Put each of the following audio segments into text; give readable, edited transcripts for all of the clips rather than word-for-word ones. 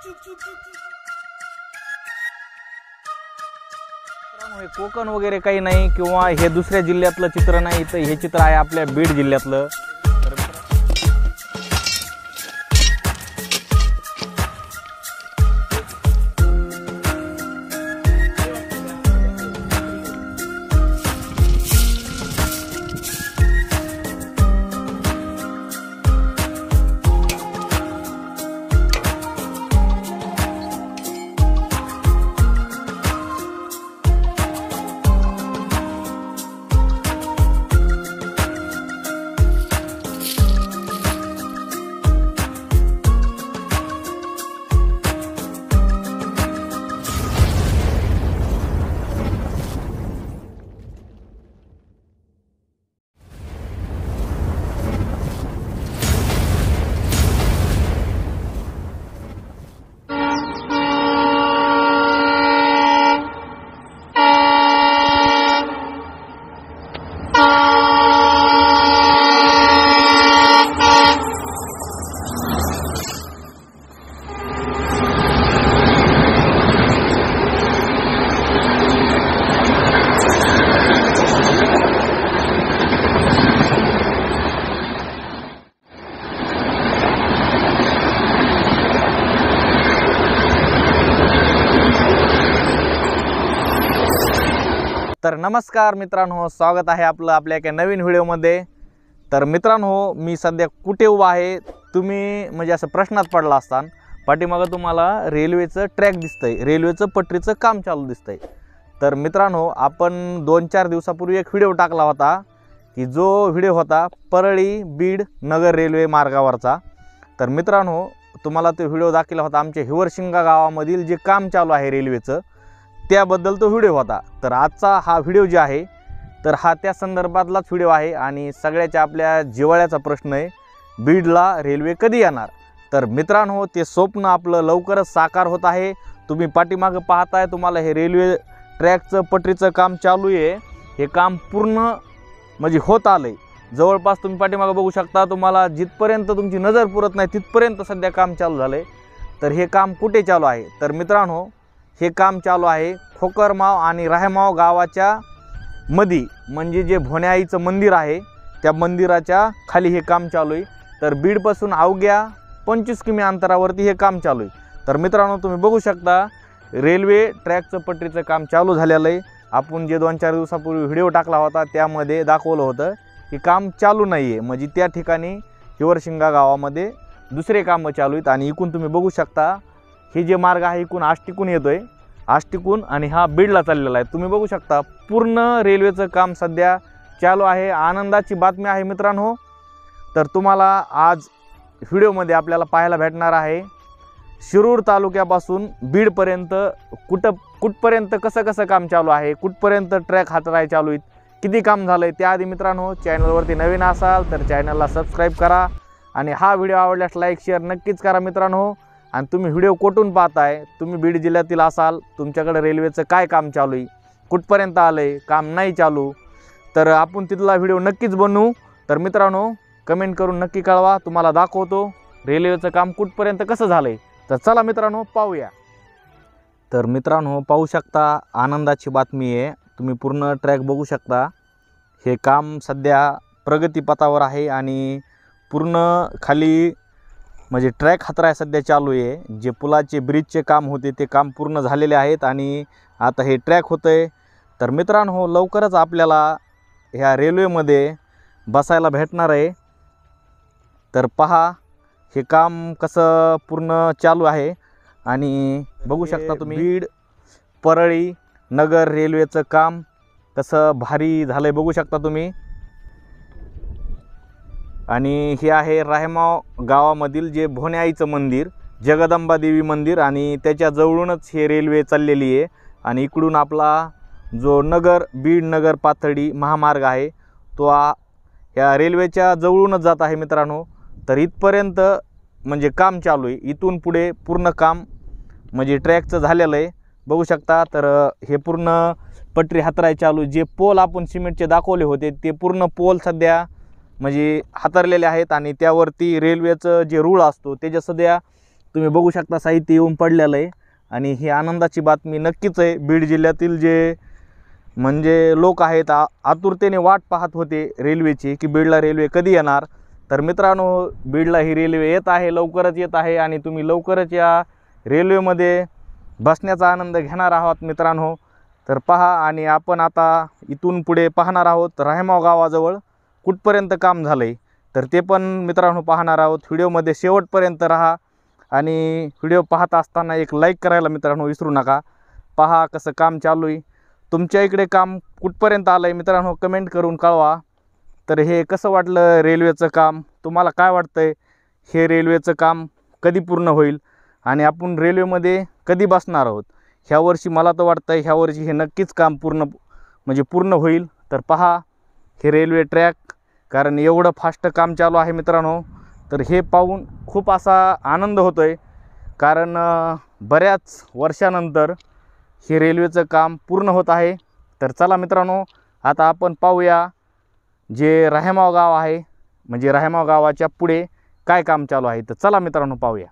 हे कोकण वगैरे काही नाही किंवा हे दुसऱ्या जिल्ह्यातलं चित्र नाही, तर हे चित्र आहे आपल्या बीड जिल्ह्यातलं। तर नमस्कार मित्रांनो, स्वागत आहे आपलं आपल्या एका नवीन व्हिडिओमध्ये। तर मित्रांनो, मी सध्या कुठे उभा आहे तुम्ही म्हणजे असं प्रश्नात पडला असतान, पाठीमागं तुम्हाला रेल्वेचं ट्रॅक दिसतंय, रेल्वेचं पटरीचं काम चालू दिसतंय। तर मित्रांनो, आपण 2-4 दिवसापूर्वी एक व्हिडिओ टाकला होता की जो व्हिडिओ होता परळी बीड नगर रेल्वे मार्गावरचा। तर मित्रांनो, तुम्हाला तो व्हिडिओ दाखवला होता आमच्या हिवरशिंगा गावामधील जे काम चालू आहे रेल्वेचं, त्याबद्दल तो व्हिडिओ होता। तर आजचा हा व्हिडिओ जे आहे तर हा त्या संदर्भातलाच व्हिडिओ आहे आणि सगळ्याच्या आपल्या जिव्हाळ्याचा प्रश्न आहे, बीडला रेल्वे कधी येणार। तर मित्रांनो, ते स्वप्न आपलं लवकरच साकार होत आहे। तुम्ही पाठीमागं पाहताय, तुम्हाला हे रेल्वे ट्रॅकचं पटरीचं काम चालू आहे, हे काम पूर्ण म्हणजे होत आलंय। जवळपास तुम्ही पाठीमागं बघू शकता, तुम्हाला जिथपर्यंत तुमची नजर पुरत नाही तिथपर्यंत सध्या काम चालू झालंय। तर हे काम कुठे चालू आहे? तर मित्रांनो, हे काम चालू आहे खोकरमाव आणि राहेमाव गावाच्या मधी, म्हणजे जे भोण्याईचं मंदिर आहे त्या मंदिराच्या खाली हे काम चालू आहे। तर बीडपासून अवघ्या 25 किमी अंतरावरती हे काम चालू आहे। तर मित्रांनो, तुम्ही बघू शकता रेल्वे ट्रॅकचं पटरीचं काम चालू झालेलं आहे। आपण जे 2-4 दिवसापूर्वी व्हिडिओ टाकला होता त्यामध्ये दाखवलं होतं की काम चालू नाही आहे, म्हणजे त्या ठिकाणी हिवरशिंगा गावामध्ये दुसरे कामं चालू आहेत। आणि इकडून तुम्ही बघू शकता हे जे मार्ग आहे इकडून आष्टीकून येतोय, आष्टीकून आणि हा बीडला चाललेला आहे। तुम्ही बघू शकता पूर्ण रेल्वेचं काम सध्या चालू आहे। आनंदाची बातमी आहे मित्रांनो। तर तुम्हाला आज व्हिडिओमध्ये आपल्याला पाहायला भेटणार आहे शिरूर तालुक्यापासून बीडपर्यंत कुठपर्यंत कसं काम चालू आहे, कुठपर्यंत ट्रॅक हातराय चालू आहेत, किती काम झालं आहे। त्याआधी मित्रांनो, चॅनलवरती नवीन असाल तर चॅनलला सबस्क्राईब करा आणि हा व्हिडिओ आवडल्यास लाईक शेअर नक्कीच करा मित्रांनो। आणि तुम्ही व्हिडिओ कुठून पाहताय, तुम्ही बीड जिल्ह्यातील असाल, तुमच्याकडे रेल्वेचं काय काम चालू आहे, कुठपर्यंत आलं आहे, काम नाही चालू, तर आपण तिथला व्हिडिओ नक्कीच बनवू। तर मित्रांनो, कमेंट करून नक्की कळवा, तुम्हाला दाखवतो रेल्वेचं काम कुठपर्यंत कसं झालं आहे। तर चला मित्रांनो पाहूया। तर मित्रांनो, पाहू शकता आनंदाची बातमी आहे, तुम्ही पूर्ण ट्रॅक बघू शकता। हे काम सध्या प्रगतीपथावर आहे आणि पूर्ण खाली म्हणजे ट्रॅक हातराय सध्या चालू आहे। जे पुलाचे ब्रिजचे काम होते ते काम पूर्ण झालेले आहेत आणि आता हे ट्रॅक होतंय। तर मित्रांनो, लवकरच आपल्याला ह्या रेल्वेमध्ये बसायला भेटणार आहे। तर पहा हे काम कसं पूर्ण चालू आहे आणि बघू शकता तुम्ही बीड परळी नगर रेल्वेचं काम कसं भारी झालंय, बघू शकता तुम्ही। आणि हे आहे राहेमाव गावामधील जे भोण्याईचं मंदिर, जगदंबा देवी मंदिर, आणि त्याच्या जवळूनच हे रेल्वे चाललेली आहे। आणि इकडून आपला जो बीड नगर पाथर्डी महामार्ग आहे तो ह्या रेल्वेच्या जवळूनच जात आहे मित्रांनो। तर इथपर्यंत म्हणजे काम चालू आहे, इथून पुढे पूर्ण काम म्हणजे ट्रॅकचं झालेलं आहे, बघू शकता। तर हे पूर्ण पटरी हातराय चालू, जे पोल आपण सिमेंटचे दाखवले होते ते पूर्ण पोल सध्या म्हणजे हातरलेले आहेत आणि त्यावरती रेल्वेचं जे रूळ असतो त्याच्या सध्या तुम्ही बघू शकता साहित्य येऊन पडलेलं आहे आणि ही आनंदाची बातमी नक्कीच आहे। बीड जिल्ह्यातील जे म्हणजे लोक आहेत आतुरतेने वाट पाहत होते रेल्वेची की बीडला रेल्वे कधी येणार। तर मित्रांनो बीडला ही रेल्वे येत आहे, लवकरच येत आहे आणि तुम्ही लवकरच या रेल्वेमध्ये बसण्याचा आनंद घेणार आहात मित्रांनो। तर पहा आणि आपण आता इथून पुढे पाहणार आहोत राहेमाव गावाजवळ कुठपर्यंत काम झालं आहे, तर ते पण मित्रांनो पाहणार आहोत। व्हिडिओमध्ये शेवटपर्यंत राहा आणि व्हिडिओ पाहत असताना एक लाईक करायला मित्रांनो विसरू नका। पहा कसं काम चालू आहे, तुमच्या इकडे काम कुठपर्यंत आलं आहे मित्रांनो कमेंट करून कळवा। तर हे कसं वाटलं रेल्वेचं काम, तुम्हाला काय वाटतं आहे हे रेल्वेचं काम कधी पूर्ण होईल आणि आपण रेल्वेमध्ये कधी बसणार आहोत। ह्या वर्षी मला तर वाटतं आहे ह्या वर्षी हे नक्कीच काम पूर्ण होईल। तर पहा हे रेल्वे ट्रॅक, कारण एवढं फास्ट काम चालू आहे मित्रांनो। तर हे पाहून खूप असा आनंद होतो आहे, कारण बऱ्याच वर्षानंतर हे रेल्वेचं काम पूर्ण होत आहे। तर चला मित्रांनो आता आपण पाहूया जे राहेमाव गाव आहे, म्हणजे राहेमाव गावाच्या पुढे काय काम चालू आहे। तर चला मित्रांनो पाहूया।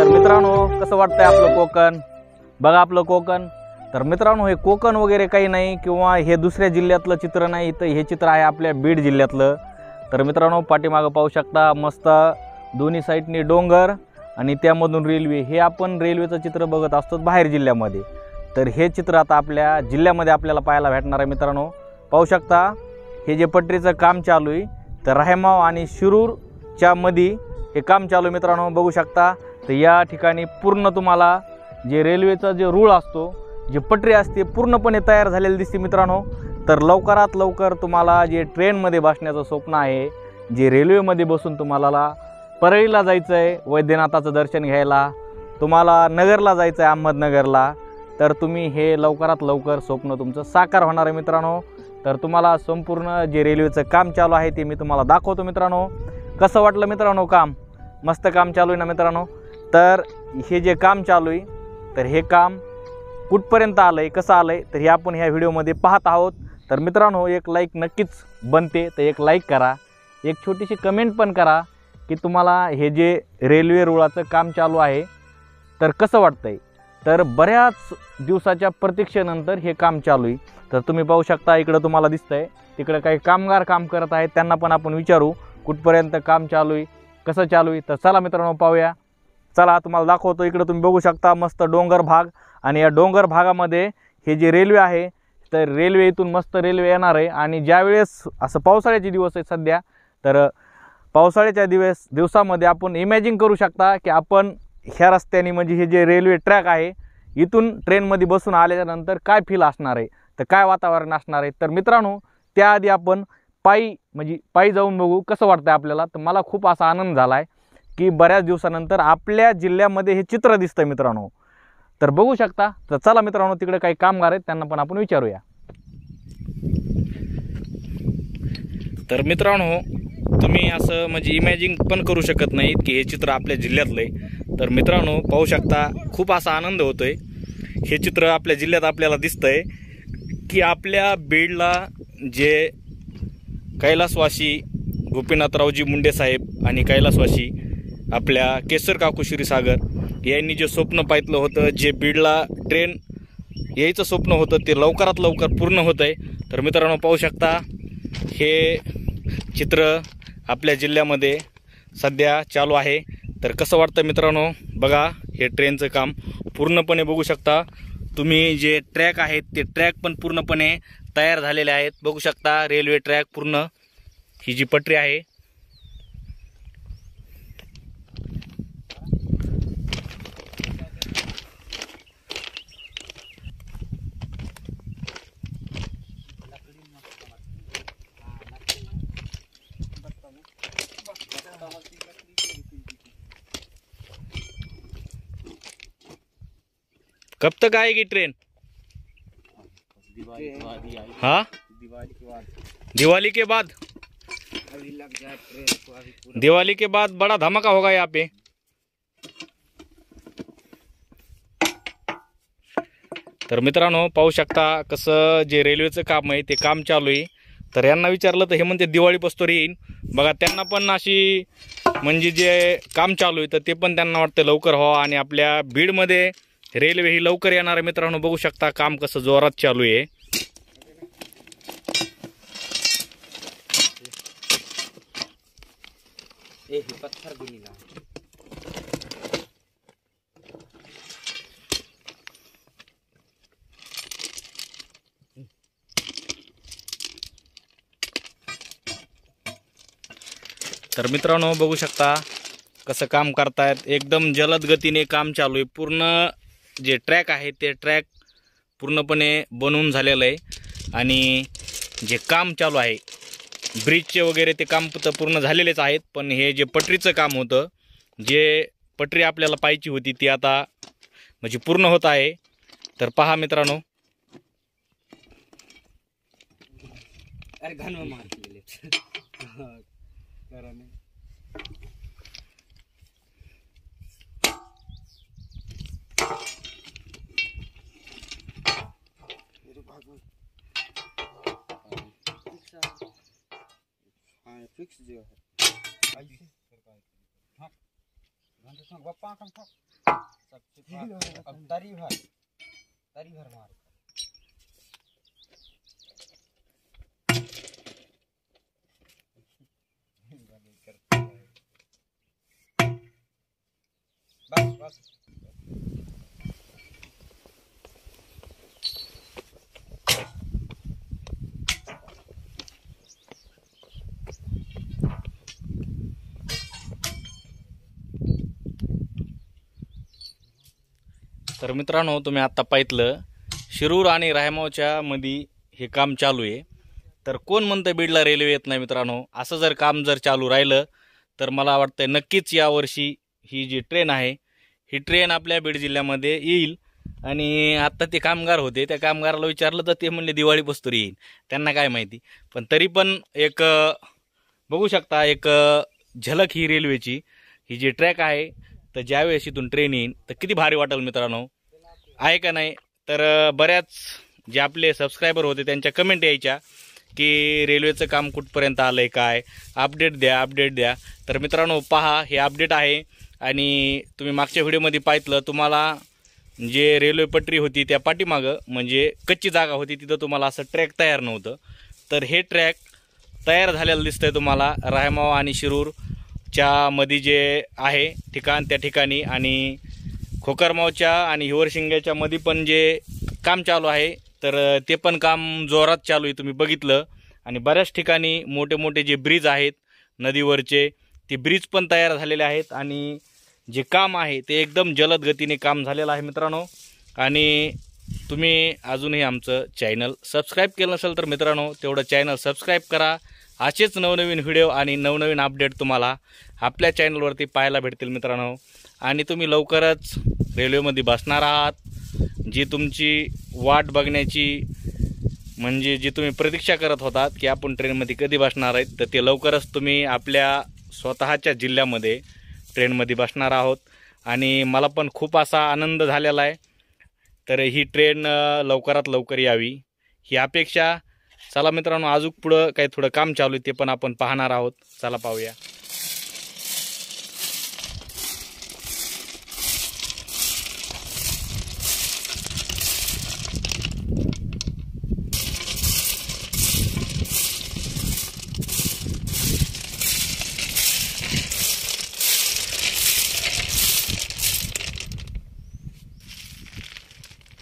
मित्रांनो कसं वाटतंय आपलं कोकण, बघा आपलं कोकण। तर मित्रांनो हे कोकण वगैरे काही नाही किंवा हे दुसऱ्या जिल्ह्यातलं चित्र नाही, तर हे चित्र आहे आपल्या बीड जिल्ह्यातलं। तर मित्रांनो पाठीमागं पाहू शकता मस्त दोन्ही साईडनी डोंगर आणि त्यामधून रेल्वे, हे आपण रेल्वेचं चित्र बघत असतो बाहेर जिल्ह्यामध्ये। तर हे चित्र आता आपल्या जिल्ह्यामध्ये आपल्याला पाहायला भेटणार आहे मित्रांनो। पाहू शकता हे जे पटरीचं काम चालू आहे, तर राहेमाव आणि शिरूरच्या मध्ये हे काम चालू आहे मित्रांनो, बघू शकता। तर या ठिकाणी पूर्ण तुम्हाला जे रेल्वेचा जे रूळ असतो, जे पटरी असते पूर्णपणे तयार झालेली दिसते मित्रांनो। तर लवकरात लवकर तुम्हाला जे ट्रेनमध्ये बसण्याचं स्वप्न आहे, जे रेल्वेमध्ये बसून तुम्हाला परळीला जायचं आहे वैद्यनाथाचं दर्शन घ्यायला, तुम्हाला नगरला जायचं आहे अहमदनगरला, तर तुम्ही हे लवकरात लवकर स्वप्न तुमचं साकार होणार आहे मित्रांनो। तर तुम्हाला संपूर्ण जे रेल्वेचं काम चालू आहे ते मी तुम्हाला दाखवतो मित्रांनो। कसं वाटलं मित्रांनो काम, मस्त काम चालू आहे ना मित्रांनो। तर हे जे काम चालू आहे, तर हे काम कुठपर्यंत आलं आहे, कसं आलं आहे, तर हे आपण ह्या व्हिडिओमध्ये पाहत आहोत। तर मित्रांनो एक लाईक नक्कीच बनते, तर एक लाईक करा, एक छोटीशी कमेंट पण करा की तुम्हाला हे जे रेल्वे रुळाचं काम चालू आहे तर कसं वाटतंय। तर बऱ्याच दिवसाच्या प्रतीक्षेनंतर हे काम चालू आहे। तर तुम्ही पाहू शकता इकडं तुम्हाला दिसतंय, तिकडं काही कामगार काम करत आहेत, त्यांना पण आपण विचारू कुठपर्यंत काम चालू आहे, कसं चालू आहे। तर चला मित्रांनो पाहूया, चला तुम्हाला दाखवतो। इकडं तुम्ही बघू शकता मस्त डोंगर भाग, आणि या डोंगर भागामध्ये हे जे रेल्वे आहे, तर रेल्वे इथून मस्त रेल्वे येणार आहे। आणि ज्यावेळेस असं पावसाळ्याचे दिवस आहेत सध्या, तर पावसाळ्याच्या दिवसामध्ये आपण इमॅजिन करू शकता की आपण ह्या रस्त्याने म्हणजे हे जे रेल्वे ट्रॅक आहे इथून ट्रेनमध्ये बसून आल्यानंतर काय फील असणार आहे, तर काय वातावरण असणार आहे। तर मित्रांनो त्याआधी आपण पायी जाऊन बघू कसं वाटतं आपल्याला। तर मला खूप असा आनंद झाला आहे, की बऱ्याच दिवसानंतर आपल्या जिल्ह्यामध्ये हे चित्र दिसतं मित्रांनो. तर बघू शकता. तर चला मित्रांनो, तिकडे काही कामगार आहेत, त्यांना पण आपण विचारूया. तर मित्रांनो, तुम्ही असं म्हणजे इमॅजिन पण करू शकत नाहीत की हे चित्र आपल्या जिल्ह्यातलं आहे. तर मित्रांनो पाहू शकता, खूप असा आनंद होतोय. हे चित्र आपल्या जिल्ह्यात आपल्याला दिसतंय की आपल्या बीडला जे कैलासवासी गोपीनाथरावजी मुंडे साहेब आणि कैलासवासी आपल्या केसर काकू क्षीरसागर यांनी जे स्वप्न पाहिलं होतं, जे बीडला ट्रेन यायचं स्वप्न होतं, ते लवकरात लवकर पूर्ण होत आहे. तर मित्रांनो पाहू शकता, हे चित्र आपल्या जिल्ह्यामध्ये सध्या चालू आहे. तर कसं वाटतं मित्रांनो, बघा हे ट्रेनचं काम पूर्णपणे बघू शकता तुम्ही. जे ट्रॅक आहेत ते ट्रॅक पण पूर्णपणे तयार झालेले आहेत. बघू शकता रेल्वे ट्रॅक पूर्ण, ही जी पटरी आहे कब तक आएगी ट्रेन? हाँ दिवाली के बाद अभी लग जाए ट्रेन को, अभी पूरा दिवाली के बाद बड़ा धमाका होगा यहाँ पे. तर मित्रांनो पाहू शकता कसं जे रेल्वेचं काम आहे ते काम चालू आहे. तर यांना विचारलं तर हे म्हणते दिवाळी पस्तोर येईन. बघा त्यांना पण अशी म्हणजे जे काम चालू आहे तर ते पण त्यांना वाटतं लवकर व्हावं आणि आपल्या बीडमध्ये रेल्वे ही लवकर येणार आहे. मित्रांनो बघू शकता काम कसं जोरात चालू आहे. पत्थर भी निकाल. तर मित्रांनो बघू शकता कसं काम करतायत. एकदम जलद गतीने काम चालू आहे. पूर्ण जे ट्रॅक आहे ते ट्रॅक पूर्णपणे बनवून झालेलं आहे आणि जे काम चालू आहे ब्रिजचे वगैरे ते काम तर पूर्ण झालेलेच आहेत. पण हे जे पटरीचं काम होतं, जे पटरी आपल्याला पाहिजे होती ती आता म्हणजे पूर्ण होत आहे. तर पहा मित्रांनो, अरे घन में मार के करा नहीं. फिक्स जो है हाँ घंटे संग गप्पा कम ठोक सब अब तरी भर मार बस बस. तर मित्रांनो तुम्ही आता पाहितलं शिरूर आणि रायमावच्या मध्ये हे काम चालू आहे. तर कोण म्हणतं बीडला रेल्वे येत नाही मित्रांनो. असं जर काम जर चालू राहिलं तर मला वाटतं नक्कीच यावर्षी ही जी ट्रेन आहे ही ट्रेन आपल्या बीड जिल्ह्यामध्ये येईल. आणि आत्ता ते कामगार होते, त्या कामगाराला विचारलं तर ते म्हणले दिवाळी पस्तोर येईल. त्यांना काय माहिती. पण तरी पण एक बघू शकता एक झलक ही रेल्वेची, ही जी ट्रॅक आहे तर ज्यावेळेस इथून ट्रेन येईल तर किती भारी वाटेल मित्रांनो, आहे का नाही. तर बऱ्याच जे आपले सबस्क्रायबर होते त्यांच्या कमेंट यायच्या की रेल्वेचं काम कुठपर्यंत आलं आहे, काय अपडेट द्या अपडेट द्या. तर मित्रांनो पहा हे अपडेट आहे. आणि तुम्ही मागच्या व्हिडिओमध्ये पाहितलं, तुम्हाला जे रेल्वे पटरी होती त्या पाठीमागं म्हणजे कच्ची जागा होती, तिथं तुम्हाला असं ट्रॅक तयार नव्हतं. तर हे ट्रॅक तयार झालेलं दिसतंय तुम्हाला रायमाव आणि शिरूरच्या मध्ये जे आहे ठिकाण त्या ठिकाणी, आणि खोकरमावच्या आणि हिवरशिंग्याच्या मध्ये पण जे काम चालू आहे तर ते पण काम जोरात चालू आहे तुम्ही बघितलं. आणि बऱ्याच ठिकाणी मोठे मोठे जे ब्रिज आहेत नदीवरचे ते ब्रिज पण तयार झालेले आहेत. आणि जे काम आहे ते एकदम जलद गतीने काम झालेलं आहे मित्रांनो. आणि तुम्ही अजूनही आमचं चॅनल सबस्क्राईब केलं नसेल तर मित्रांनो तेवढं चॅनल सबस्क्राईब करा असेच नवनवीन व्हिडिओ आणि नवनवीन अपडेट तुम्हाला आपल्या चॅनलवरती पाहायला भेटतील मित्रांनो. आणि तुम्ही लवकरच रेल्वेमध्ये बसणार आहात. जी तुमची वाट बघण्याची म्हणजे जी तुम्ही प्रतीक्षा करत होतात की आपण ट्रेनमध्ये कधी बसणार आहेत, तर ते लवकरच तुम्ही आपल्या स्वतःच्या जिल्ह्यामध्ये ट्रेनमध्ये बसणार आहोत. आणि मला पण खूप असा आनंद झालेला आहे. तर ही ट्रेन लवकरात लवकर यावी ही अपेक्षा. चला मित्रांनो, अजून पुढं काही थोडं काम चालू आहे ते पण आपण पाहणार आहोत. चला पाहूया.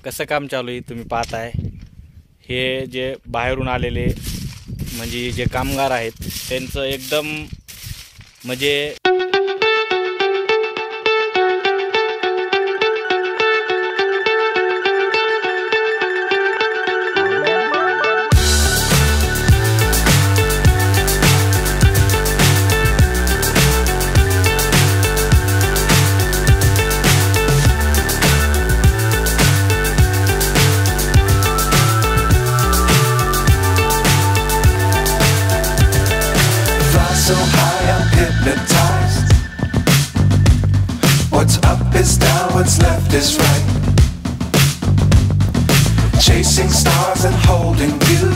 कसं काम चालू आहे तुम्ही पाहताय. हे जे बाहेरून आलेले म्हणजे जे कामगार आहेत त्यांचं एकदम म्हणजे so high I'm hypnotized. What's up is down, what's left is right. Chasing stars and holding you.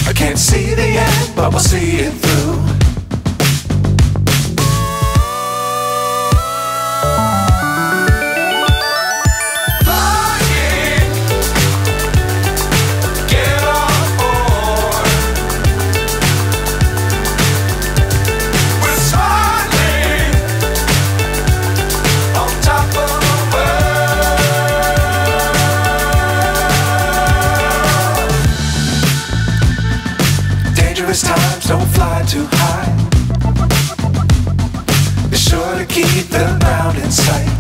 I can't see the end, but we'll see it through. Dangerous times, don't fly too high. Be sure to keep the ground in sight.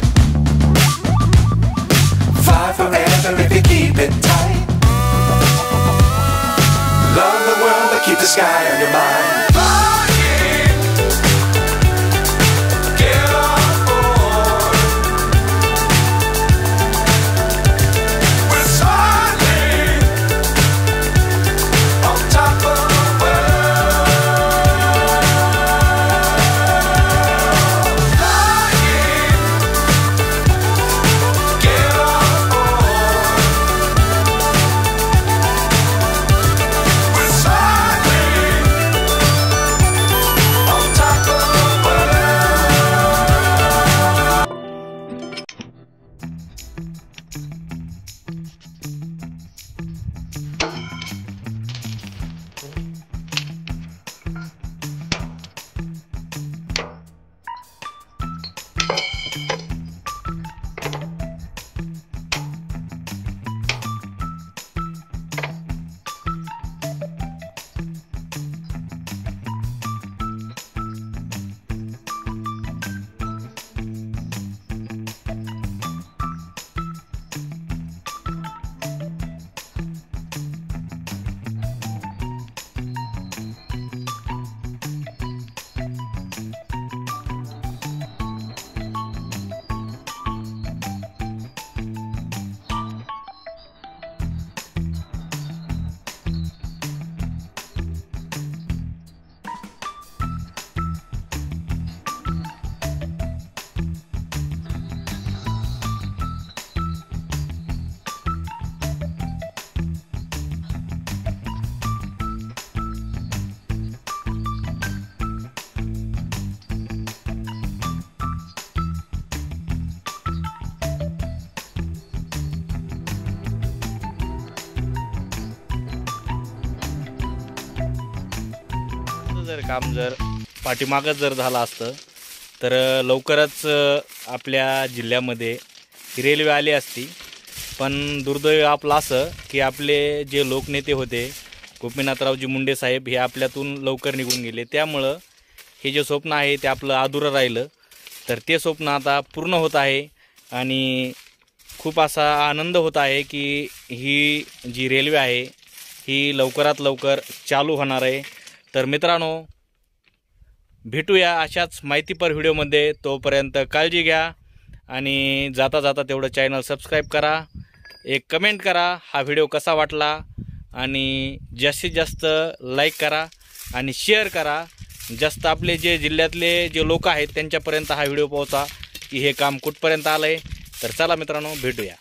Fly forever if you keep it tight. Love the world, but keep the sky on your mind. जर काम जर पाठीमागच जर झालं असतं तर लवकरच आपल्या जिल्ह्यामध्ये ही रेल्वे आली असती. पण दुर्दैव आपलं असं की आपले जे लोकनेते होते गोपीनाथरावजी मुंडे साहेब हे आपल्यातून लवकर निघून गेले. त्यामुळं हे जे स्वप्न आहे ते आपलं अधुरं राहिलं. तर ते स्वप्न आता पूर्ण होत आहे आणि खूप असा आनंद होत आहे की ही जी रेल्वे आहे ही लवकरात लवकर चालू होणार आहे। तर मित्रांनो, भेटूया अशाच माहितीपर व्हिडिओमध्ये। तोपर्यंत काळजी घ्या आणि जाता जाता तेवढं चॅनल सबस्क्राईब करा, एक कमेंट करा हा व्हिडिओ कसा वाटला, आणि जास्तीत जास्त लाईक करा आणि शेअर करा। जास्त आपले जे जिल्ह्यातले जे लोक आहेत त्यांच्यापर्यंत हा व्हिडिओ पोहोचा की हे काम कुठपर्यंत आलं आहे। तर चला मित्रांनो, भेटूया।